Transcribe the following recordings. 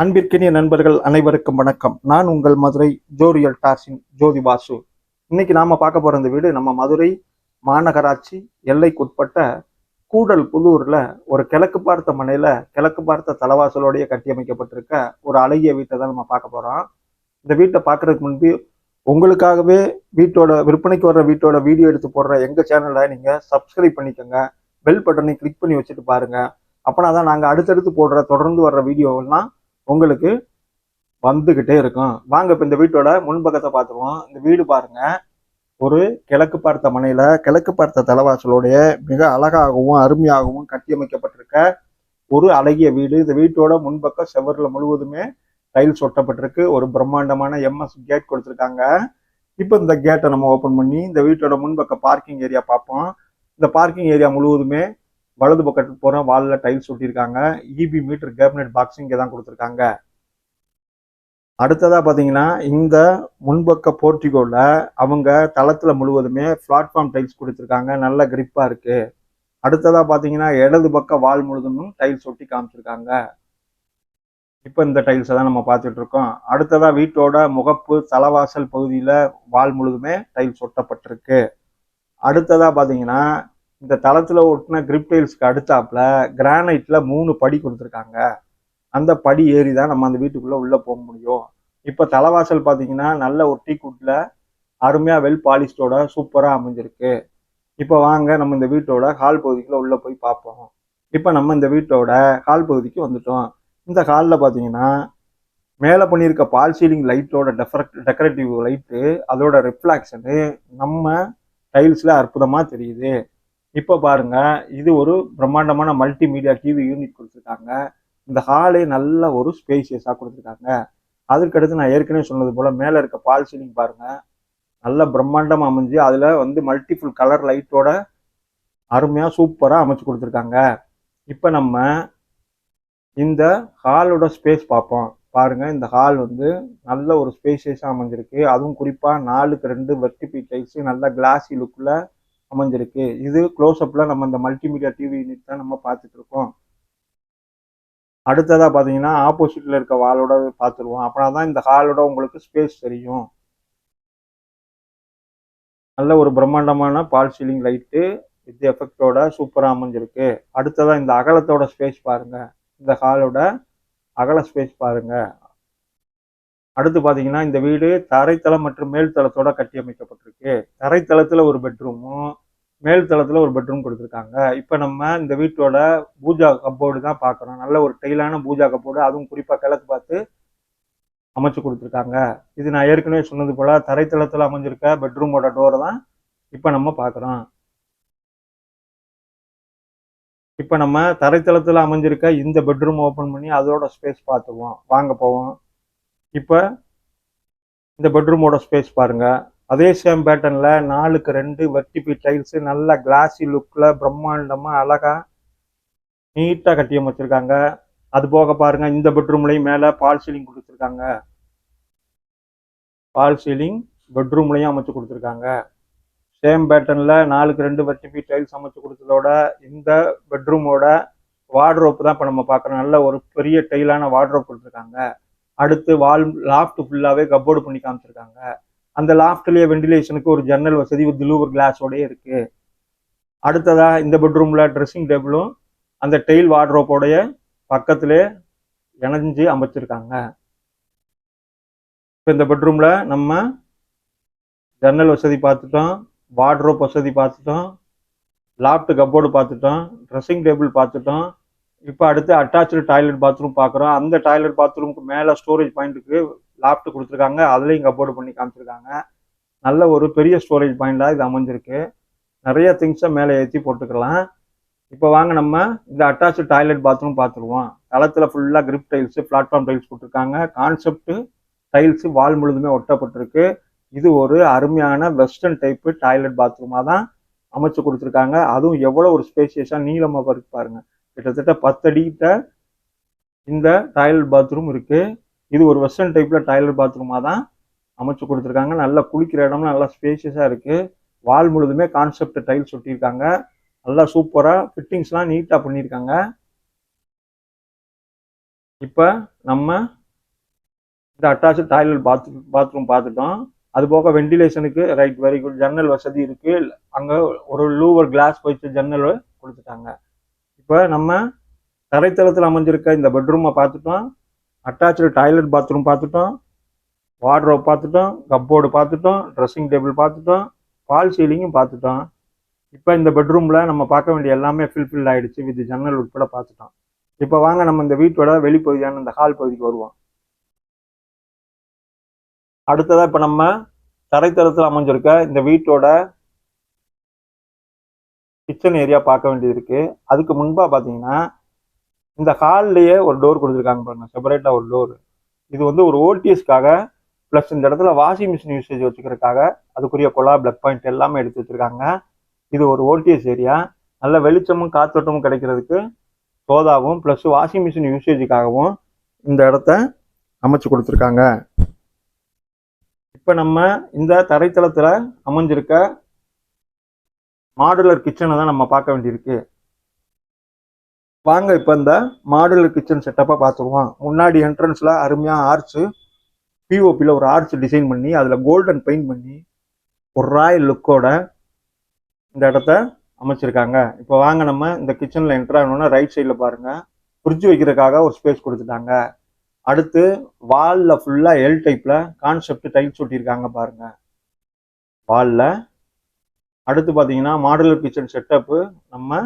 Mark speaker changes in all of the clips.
Speaker 1: அன்பிற்கினிய நண்பர்கள் அனைவருக்கும் வணக்கம். நான் உங்கள் மதுரை ஜோரியல் டார்ஸின் ஜோதி பாசு. இன்னைக்கு நாம பார்க்க போற இந்த வீடு நம்ம மதுரை மாநகராட்சி எல்லைக்குட்பட்ட கூடல் புதூர்ல ஒரு கிழக்கு பார்த்த மனையில கிழக்கு பார்த்த தலவாசலோடைய கட்டியமைக்கப்பட்டிருக்க ஒரு அழகிய வீட்டை தான் நம்ம பார்க்க போறோம். இந்த வீட்டை பார்க்கறதுக்கு முன்பு உங்களுக்காகவே வீட்டோட விற்பனைக்கு வர்ற வீட்டோட வீடியோ எடுத்து போடுற எங்க சேனலை நீங்க சப்ஸ்கிரைப் பண்ணிக்கோங்க. பெல் பட்டனை கிளிக் பண்ணி வச்சுட்டு பாருங்க. அப்பனா தான் நாங்க அடுத்தடுத்து போடுற தொடர்ந்து வர்ற வீடியோவெல்லாம் உங்களுக்கு வந்துகிட்டே இருக்கும். வாங்க இப்ப இந்த வீட்டோட முன்பக்கத்தை பார்த்துருவோம். இந்த வீடு பாருங்க, ஒரு கிழக்கு பார்த்த மனையில கிழக்கு பார்த்த தலவாசலோடைய மிக அழகாகவும் அருமையாகவும் கட்டியமைக்கப்பட்டிருக்க ஒரு அழகிய வீடு. இந்த வீட்டோட முன்பக்கம் செவரில் முழுவதுமே டைல்ஸ் ஒட்டப்பட்டிருக்கு. ஒரு பிரம்மாண்டமான எம்எஸ் கேட் கொடுத்துருக்காங்க. இப்போ இந்த கேட்டை நம்ம ஓப்பன் பண்ணி இந்த வீட்டோட முன்பக்க பார்க்கிங் ஏரியா பார்ப்போம். இந்த பார்க்கிங் ஏரியா முழுவதுமே வலது பக்கத்துக்கு போற வால்ல டைல்ஸ் ஒட்டியிருக்காங்க. இபி மீட்டர் கேபினெட் பாக்ஸ் இங்கே தான் கொடுத்துருக்காங்க. அடுத்ததா பாத்தீங்கன்னா இந்த முன்பக்க போர்ட்டிகோல அவங்க தளத்துல முழுவதுமே பிளாட்ஃபார்ம் டைல்ஸ் கொடுத்துருக்காங்க. நல்ல கிரிப்பா இருக்கு. அடுத்ததா பாத்தீங்கன்னா இடது பக்க வால் முழுதும் டைல்ஸ் ஒட்டி காமிச்சிருக்காங்க. இப்ப இந்த டைல்ஸை தான் நம்ம பார்த்துட்டு இருக்கோம். அடுத்ததா வீட்டோட முகப்பு தலவாசல் பகுதியில வால் முழுதுமே டைல்ஸ் ஒட்டப்பட்டிருக்கு. அடுத்ததா பாத்தீங்கன்னா இந்த தளத்துல ஒட்டின கிரிப் டைல்ஸ்க்கு அடுத்தாப்புல கிரானைட்ல 3 படி கொடுத்துருக்காங்க. அந்த படி ஏறி தான் நம்ம அந்த வீட்டுக்குள்ள உள்ள போக முடியும். இப்ப தலைவாசல் பாத்தீங்கன்னா நல்ல ஒரு டீக்குட்ல அருமையா வெல் பாலிஸ்டோட சூப்பரா அமைஞ்சிருக்கு. இப்ப வாங்க நம்ம இந்த வீட்டோட ஹால் பகுதிக்குள்ள உள்ள போய் பார்ப்போம். இப்ப நம்ம இந்த வீட்டோட ஹால் பகுதிக்கு வந்துட்டோம். இந்த ஹாலில் பாத்தீங்கன்னா மேல பண்ணியிருக்க பால் சீலிங் லைட்டோட டெக்கரேட்டிவ் லைட்டு அதோட ரிஃப்ளாக்ஷனு நம்ம டைல்ஸ்ல அற்புதமா தெரியுது. இப்போ பாருங்க, இது ஒரு பிரம்மாண்டமான மல்டிமீடியா டிவி யூனிட் கொடுத்துருக்காங்க. இந்த ஹாலே நல்ல ஒரு ஸ்பேசியஸா கொடுத்துருக்காங்க. அதற்கடுத்து நான் ஏற்கனவே சொன்னது போல மேல இருக்க பால் சீலிங் பாருங்க, நல்ல பிரம்மாண்டமா அமைஞ்சு அதுல மல்டிபிள் கலர் லைட்டோட அருமையா சூப்பரா அமைச்சு கொடுத்துருக்காங்க. இப்ப நம்ம இந்த ஹாலோட ஸ்பேஸ் பார்ப்போம். பாருங்க, இந்த ஹால் நல்ல ஒரு ஸ்பேசியஸா அமைஞ்சிருக்கு. அதுவும் குறிப்பா 4க்கு 2 வெர்டிபி டைல்ஸ் நல்ல கிளாசி லுக்ல அமைஞ்சிருக்கு. இது க்ளோஸ் அப்ல நம்ம இந்த மல்டிமீடியா டிவி யூனிட் தான் நம்ம பார்த்துட்டு இருக்கோம். அடுத்ததா பாத்தீங்கன்னா ஆப்போசிட்ல இருக்க வாலோட பார்த்துருவோம். அப்படின்னா இந்த ஹாலோட உங்களுக்கு ஸ்பேஸ் தெரியும். நல்ல ஒரு பிரம்மாண்டமான பால் சீலிங் லைட்டு வித் எஃபெக்டோட சூப்பரா அமைஞ்சிருக்கு. அடுத்ததா இந்த அகலத்தோட ஸ்பேஸ் பாருங்க. இந்த ஹாலோட அகல ஸ்பேஸ் பாருங்க. அடுத்து பாத்தீங்கன்னா இந்த வீடு தரைத்தளம் மற்றும் மேல் தளத்தோட கட்டி அமைக்கப்பட்டிருக்கு. தரைத்தளத்துல ஒரு பெட்ரூமும் மேல் தளத்துல ஒரு பெட்ரூம் கொடுத்துருக்காங்க. இப்ப நம்ம இந்த வீட்டோட பூஜா கப்போர்டு தான் பாக்குறோம். நல்ல ஒரு டெய்லான பூஜா கப்போர்டு, அதுவும் குறிப்பா கிழக்கு பார்த்து அமைச்சு கொடுத்துருக்காங்க. இது நான் ஏற்கனவே சொன்னது போல தரைத்தளத்துல அமைஞ்சிருக்க பெட்ரூமோட டோரை தான் இப்ப நம்ம பாக்குறோம். இப்ப நம்ம தரைத்தளத்துல அமைஞ்சிருக்க இந்த பெட்ரூம் ஓபன் பண்ணி அதோட ஸ்பேஸ் பார்த்துருவோம். வாங்க போவோம். இப்ப இந்த பெட்ரூமோட ஸ்பேஸ் பாருங்க. அதே சேம் பேட்டர்ன்ல 4க்கு 2 வெர்டிபி டைல்ஸ் நல்ல கிளாசி லுக்ல பிரம்மாண்டமா அழகா நீட்டா கட்டி அமைச்சிருக்காங்க. அது போக பாருங்க, இந்த பெட்ரூம்லயும் மேல பால் சீலிங் கொடுத்துருக்காங்க. பால் சீலிங் பெட்ரூம்லயும் அமைச்சு கொடுத்துருக்காங்க. சேம் பேட்டர்ன்ல 4க்கு 2 வெர்டிபி டைல்ஸ் அமைச்சு கொடுத்ததோட இந்த பெட்ரூமோட வார்ட்ரோப் தான் இப்ப நம்ம பாக்குறோம். நல்ல ஒரு பெரிய டைலான வார்ட்ரோப் கொடுத்துருக்காங்க. அடுத்து வால் லாஃப்ட் ஃபுல்லாவே கப்போர்டு பண்ணி காமிச்சிருக்காங்க. அந்த லாஃப்ட்லயே வெண்டிலேஷனுக்கு ஒரு ஜன்னல் வசதி ஒரு திலூவர் கிளாஸோடய இருக்கு. அடுத்ததா இந்த பெட்ரூம்ல ட்ரெஸ்ஸிங் டேபிளும் அந்த டெயில் வார்ட்ரோப்போடைய பக்கத்திலே இணைஞ்சு அமைச்சிருக்காங்க. இப்போ இந்த பெட்ரூம்ல நம்ம ஜன்னல் வசதி பார்த்துட்டோம், வார்ட்ரோப் வசதி பார்த்துட்டோம், லாஃப்ட் கப்போர்டு பார்த்துட்டோம், ட்ரெஸ்ஸிங் டேபிள் பார்த்துட்டோம். இப்போ அடுத்து அட்டாச்சு டாய்லெட் பாத்ரூம் பார்க்குறோம். அந்த டாய்லெட் பாத்ரூமுக்கு மேலே ஸ்டோரேஜ் பாயிண்ட்டுக்கு லாஃப்ட் கொடுத்துருக்காங்க. அதுலேயும் கப்போர்டு பண்ணி காமிச்சிருக்காங்க. நல்ல ஒரு பெரிய ஸ்டோரேஜ் பாயிண்டாக இது அமைஞ்சிருக்கு. நிறைய திங்ஸை மேலே ஏற்றி போட்டுக்கலாம். இப்போ வாங்க நம்ம இந்த அட்டாச்சு டாய்லெட் பாத்ரூம் பார்த்துருவோம். தளத்தில் ஃபுல்லாக கிரிப் டைல்ஸு பிளாட்ஃபார்ம் டைல்ஸ் போட்டிருக்காங்க. கான்செப்ட் டைல்ஸு வால் முழுதுமே ஒட்டப்பட்டிருக்கு. இது ஒரு அருமையான வெஸ்டர்ன் டைப்பு டாய்லெட் பாத்ரூமாக தான் அமைச்சு கொடுத்துருக்காங்க. அதுவும் எவ்வளோ ஒரு ஸ்பேசியஸாக நீளமாக இருக்கு பாருங்க. கிட்டத்தட்ட 10 அடிக்கிட்ட இந்த டாய்லெட் பாத்ரூம் இருக்கு. இது ஒரு வெஸ்டர்ன் டைப்ல டாய்லெட் பாத்ரூமா தான் அமைச்சு கொடுத்துருக்காங்க. நல்லா குளிக்கிற இடம் நல்லா ஸ்பேசியஸா இருக்கு. வால் முழுதுமே கான்செப்ட் டைல்ஸ் ஒட்டியிருக்காங்க. நல்லா சூப்பரா ஃபிட்டிங்ஸ்லாம் நீட்டா பண்ணியிருக்காங்க. இப்போ நம்ம இந்த அட்டாச்சு டாய்லெட் பாத்ரூம் பார்த்துட்டோம். அது போக வெண்டிலேஷனுக்கு ரைட் வெரி குட் ஜன்னல் வசதி இருக்கு. அங்க ஒரு லூவர் கிளாஸ் வச்சு ஜன்னல் கொடுத்துட்டாங்க. இப்போ நம்ம தரைத்தளத்தில் அமைஞ்சிருக்க இந்த பெட்ரூமை பார்த்துட்டோம். அட்டாச்சு டாய்லெட் பாத்ரூம் பார்த்துட்டோம். வார்ட்ரோப் பார்த்துட்டோம். கப்போர்டு பார்த்துட்டோம். ட்ரெஸ்ஸிங் டேபிள் பார்த்துட்டோம். ஃபால் சீலிங்கும் பார்த்துட்டோம். இப்போ இந்த பெட்ரூம்ல நம்ம பார்க்க வேண்டிய எல்லாமே ஃபில்ஃபில் ஆயிடுச்சு. வித் ஜன்னல் உட்பட பார்த்துட்டோம். இப்போ வாங்க நம்ம இந்த வீட்டோட வெளிப்பகுதியான இந்த ஹால் பகுதிக்கு வருவோம். அடுத்ததா இப்போ நம்ம தரைத்தளத்தில் அமைஞ்சிருக்க இந்த வீட்டோட கிச்சன் ஏரியா பார்க்க வேண்டியது இருக்கு. அதுக்கு முன்பா பார்த்தீங்கன்னா இந்த ஹால்லையே ஒரு டோர் கொடுத்துருக்காங்க பாருங்க, செப்பரேட்டா ஒரு டோர். இது வந்து ஒரு ஓடிஎஸ்க்காக பிளஸ் இந்த இடத்துல வாஷிங் மிஷின் யூசேஜ் வச்சுக்கிறதுக்காக அதுக்குரிய கொலா பிளக் பாயிண்ட் எல்லாமே எடுத்து வச்சிருக்காங்க. இது ஒரு ஓடிஎஸ் ஏரியா. நல்ல வெளிச்சமும் காத்தோட்டமும் கிடைக்கிறதுக்கு சோதாவும் பிளஸ் வாஷிங் மிஷின் யூசேஜுக்காகவும் இந்த இடத்த அமைச்சு கொடுத்துருக்காங்க. இப்போ நம்ம இந்த தரைத்தளத்தில் அமைஞ்சிருக்க மாடுலர் கிச்சனை தான் நம்ம பார்க்க வேண்டியிருக்கு. வாங்க இப்போ இந்த மாடுலர் கிச்சன் செட்டப்பாக பார்த்துருவோம். முன்னாடி என்ட்ரன்ஸில் அருமையாக ஆர்ச்சு பிஓபியில் ஒரு ஆர்ச் டிசைன் பண்ணி அதில் கோல்டன் பெயிண்ட் பண்ணி ஒரு ராயல் லுக்கோட இந்த இடத்த அமைச்சிருக்காங்க. இப்போ வாங்க நம்ம இந்த கிச்சனில் என்ட்ரு ஆகணும்னா ரைட் சைடில் பாருங்கள், ஃப்ரிட்ஜ் வைக்கிறதுக்காக ஒரு ஸ்பேஸ் கொடுத்துட்டாங்க. அடுத்து வாலில் ஃபுல்லாக எல் டைப்பில் கான்செப்ட் டைல்ஸ் ஒட்டியிருக்காங்க பாருங்கள் வாலில். அடுத்து பார்த்தீங்கன்னா மாடுலர் கிச்சன் செட்டப்பு நம்ம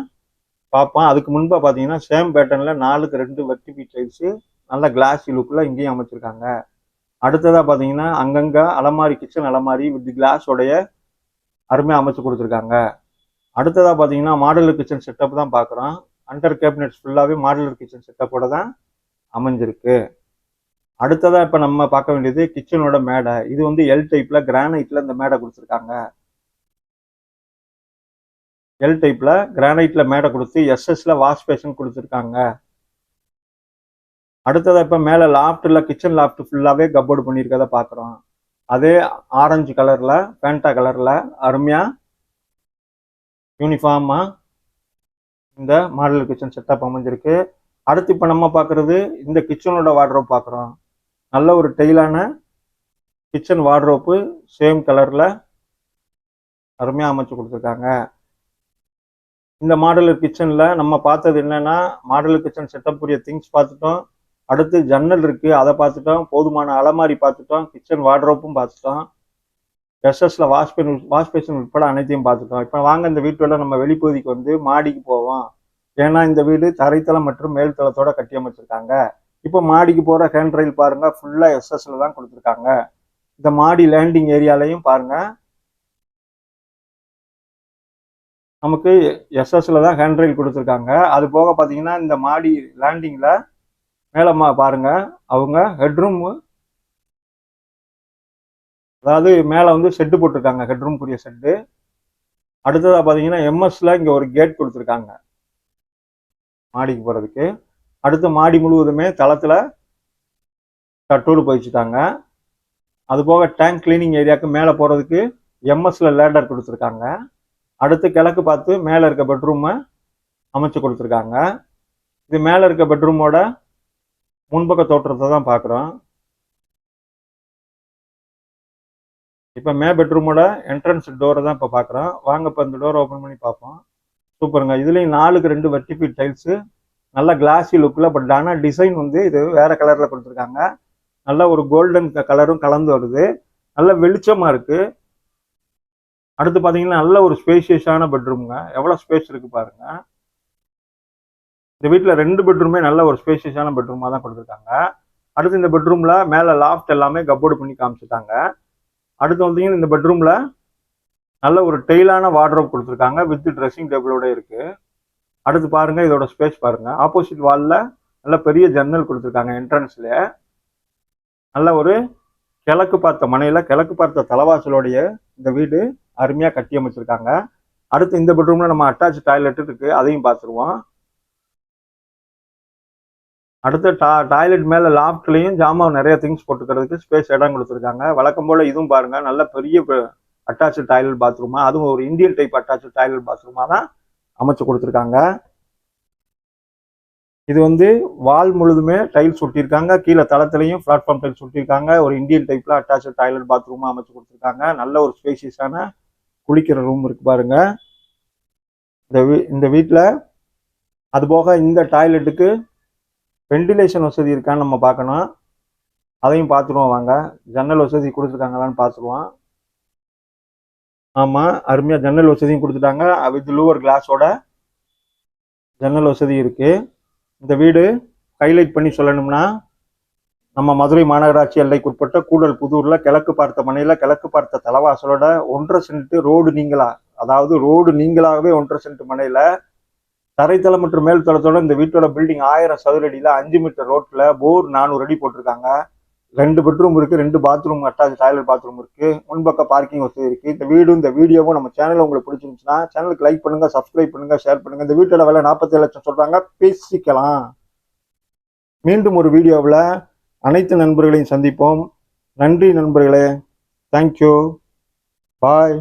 Speaker 1: பார்ப்போம். அதுக்கு முன்பாக பார்த்தீங்கன்னா சேம் பேட்டர்னில் 4x2 வெர்டிபி டைல்ஸு நல்ல கிளாஸி லுக்கில் இங்கேயும் அமைச்சிருக்காங்க. அடுத்ததாக பார்த்தீங்கன்னா அங்கங்கே அலமாரி கிச்சன் அலமாரி வித் கிளாஸோடைய அருமையாக அமைச்சு கொடுத்துருக்காங்க. அடுத்ததாக பார்த்தீங்கன்னா மாடுலர் கிச்சன் செட்டப் தான் பார்க்குறோம். அண்டர் கேபினெட்ஸ் ஃபுல்லாகவே மாடுலர் கிச்சன் செட்டப்போட தான் அமைஞ்சிருக்கு. அடுத்ததாக இப்போ நம்ம பார்க்க வேண்டியது கிச்சனோட மேடை. இது வந்து எல் டைப்பில் கிரானைட்டில் இந்த மேடை கொடுத்துருக்காங்க. எல் டைப்பில் கிரானைட்டில் மேடை கொடுத்து எஸ்எஸ்ல வாஷ் பேஷன் கொடுத்துருக்காங்க. அடுத்ததாக இப்போ மேலே லாஃப்டில் கிச்சன் லாஃப்ட் ஃபுல்லாகவே கப்போர்டு பண்ணியிருக்கதை பார்க்குறோம். அதே ஆரஞ்சு கலரில் பேண்டா கலரில் அருமையாக யூனிஃபார்மாக இந்த மாடல் கிச்சன் செட்டப் அமைஞ்சிருக்கு. அடுத்து இப்போ நம்ம பார்க்குறது இந்த கிச்சனோட வார்ட்ரோப் பார்க்குறோம். நல்ல ஒரு டெய்லான கிச்சன் வார்ட்ரோப்பு சேம் கலரில் அருமையாக அமைச்சு கொடுத்துருக்காங்க. இந்த மாடலர் கிச்சனில் நம்ம பார்த்தது என்னென்னா மாடலர் கிச்சன் செட்டப் உரிய திங்ஸ் பார்த்துட்டோம். அடுத்து ஜன்னல் இருக்குது, அதை பார்த்துட்டோம். போதுமான அலமாரி பார்த்துட்டோம். கிச்சன் வார்ட்ரோப்பும் பார்த்துட்டோம். எஸ்எஸ்ல வாஷ் பேஷன் உட்பட அனைத்தையும் பார்த்துட்டோம். இப்போ வாங்க இந்த வீட்டோட நம்ம வெளிப்பகுதிக்கு வந்து மாடிக்கு போவோம். ஏன்னா இந்த வீடு தரைத்தளம் மற்றும் மேல்தளத்தோட கட்டி அமைச்சிருக்காங்க. இப்போ மாடிக்கு போகிற ஹேண்ட் ரயில் பாருங்க, ஃபுல்லாக எஸ்எஸ்ல தான் கொடுத்துருக்காங்க. இந்த மாடி லேண்டிங் ஏரியாலையும் பாருங்க, நமக்கு எஸ்எஸ்ல தான் ஹேண்ட் ரயில் கொடுத்துருக்காங்க. அது போக பார்த்தீங்கன்னா இந்த மாடி லேண்டிங்ல மேலம்மா பாருங்க, அவங்க ஹெட்ரூம், அதாவது மேலே வந்து செட்டு போட்டிருக்காங்க, ஹெட்ரூம்க்குரிய செட்டு. அடுத்ததாக பார்த்தீங்கன்னா எம்எஸ்ல இங்கே ஒரு கேட் கொடுத்துருக்காங்க மாடிக்கு போகிறதுக்கு. அடுத்து மாடி முழுவதுமே தளத்தில் கட்டோடு பதிச்சுட்டாங்க. அது போக டேங்க் கிளீனிங் ஏரியாவுக்கு மேலே போகிறதுக்கு எம்எஸ்ல லேடர் கொடுத்துருக்காங்க. அடுத்து கிழக்கு பார்த்து மேலே இருக்க பெட்ரூமை அமைச்சு கொடுத்துருக்காங்க. இது மேலே இருக்க பெட்ரூமோட முன்பக்க தோற்றத்தை தான் பார்க்குறோம். இப்போ பெட்ரூமோட என்ட்ரன்ஸ் டோரை தான் இப்போ பார்க்குறோம். வாங்க இப்போ இந்த டோரை ஓப்பன் பண்ணி பார்ப்போம். சூப்பருங்க. இதுலேயும் 4x2 வெர்டிபி டைல்ஸு நல்ல கிளாஸி லுக்கில், பட் ஆனால் டிசைன் வந்து இது வேறு கலரில் கொடுத்துருக்காங்க. நல்ல ஒரு கோல்டன் கலரும் கலந்து வருது. நல்ல வெளிச்சமாக இருக்குது. அடுத்து பார்த்தீங்கன்னா நல்ல ஒரு ஸ்பேஷியஸான பெட்ரூம்ங்க. எவ்வளோ ஸ்பேஸ் இருக்குது பாருங்க. இந்த வீட்டில் 2 பெட்ரூமே நல்ல ஒரு ஸ்பேஷியஸான பெட்ரூமாக தான் கொடுத்துருக்காங்க. அடுத்து இந்த பெட்ரூமில் மேலே லாஃப்ட் எல்லாமே கப்போர்டு பண்ணி காமிச்சிட்டாங்க. அடுத்து வந்தீங்கன்னா இந்த பெட்ரூமில் நல்ல ஒரு டெய்லான வார்ட்ரோப் கொடுத்துருக்காங்க வித் ட்ரெஸ்ஸிங் டேபிளோட இருக்குது. அடுத்து பாருங்கள் இதோட ஸ்பேஸ் பாருங்கள். ஆப்போசிட் வாலில் நல்ல பெரிய ஜன்னல் கொடுத்துருக்காங்க. என்ட்ரன்ஸில் நல்ல ஒரு கிழக்கு பார்த்த மனையில் கிழக்கு பார்த்த தலைவாசலோடைய இந்த வீடு அருமையாக கட்டி அமைச்சிருக்காங்க. அடுத்து இந்த பெட்ரூமில் நம்ம அட்டாச் டாய்லெட் இருக்குது, அதையும் பார்த்துருவோம். அடுத்து டாய்லெட் மேலே லாஃப்ட்லேயும் ஜாமான் நிறைய திங்ஸ் போட்டுக்கிறதுக்கு ஸ்பேஸ் இடம் கொடுத்துருக்காங்க. வழக்கம் போல் இதுவும் பாருங்கள் நல்ல பெரிய அட்டாச்சு டாய்லெட் பாத்ரூமா, அதுவும் ஒரு இந்தியன் டைப் அட்டாச்சு டாய்லெட் பாத்ரூமாக தான் அமைச்சு கொடுத்துருக்காங்க. இது வந்து வால் முழுதுமே டைல்ஸ் ஒட்டியிருக்காங்க. கீழே தளத்திலையும் பிளாட்ஃபார்ம் டைல்ஸ் ஒட்டியிருக்காங்க. ஒரு இந்தியன் டைப்ல அட்டாச்சு டாய்லெட் பாத்ரூமா அமைச்சு கொடுத்துருக்காங்க. நல்ல ஒரு ஸ்பேசியஸான குளிக்கிற ரூம் இருக்கு பாருங்க. இந்த வீட்டில் அது போக இந்த டாய்லெட்டுக்கு வெண்டிலேஷன் வசதி இருக்கான்னு நம்ம பார்க்கணும். அதையும் பார்த்துருவோம் வாங்க. ஜன்னல் வசதி கொடுத்துருக்காங்களான்னு பார்த்துருவோம். ஆமாம், அருமையாக ஜன்னல் வசதியும் கொடுத்துட்டாங்க. வித் லூவர் கிளாஸோட ஜன்னல் வசதி இருக்குது. இந்த வீடு ஹைலைட் பண்ணி சொல்லணும்னா, நம்ம மதுரை மாநகராட்சி எல்லைக்குட்பட்ட கூடல் புதூரில் கிழக்கு பார்த்த மனையில் கிழக்கு பார்த்த தலைவாசலோட 1.5 சென்ட் ரோடு நீங்களா, அதாவது ரோடு நீங்களாகவே 1.5 சென்ட் மனையில் தரைத்தளம் மற்றும் மேல் தளத்தோட இந்த வீட்டோட பில்டிங் 1000 சதுர அடியில் 5 மீட்டர் ரோட்டில் போர் 400 அடி போட்டிருக்காங்க. 2 பெட்ரூம் இருக்குது, 2 பாத்ரூம் அட்டாச் டாய்லெட் பாத்ரூம் இருக்குது, முன்பக்க பார்க்கிங் வசதி இருக்குது. இந்த வீடும் இந்த வீடியோவும் நம்ம சேனல் உங்களுக்கு பிடிச்சிருந்துச்சுன்னா சேனலுக்கு லைக் பண்ணுங்கள், சப்ஸ்கிரைப் பண்ணுங்கள், ஷேர் பண்ணுங்கள். இந்த வீட்டோட விலை 47 லட்சம் சொல்கிறாங்க, பேசிக்கலாம். மீண்டும் ஒரு வீடியோவில் அனைத்து நண்பர்களையும் சந்திப்போம். நன்றி நண்பர்களே. தேங்க்யூ. பாய்.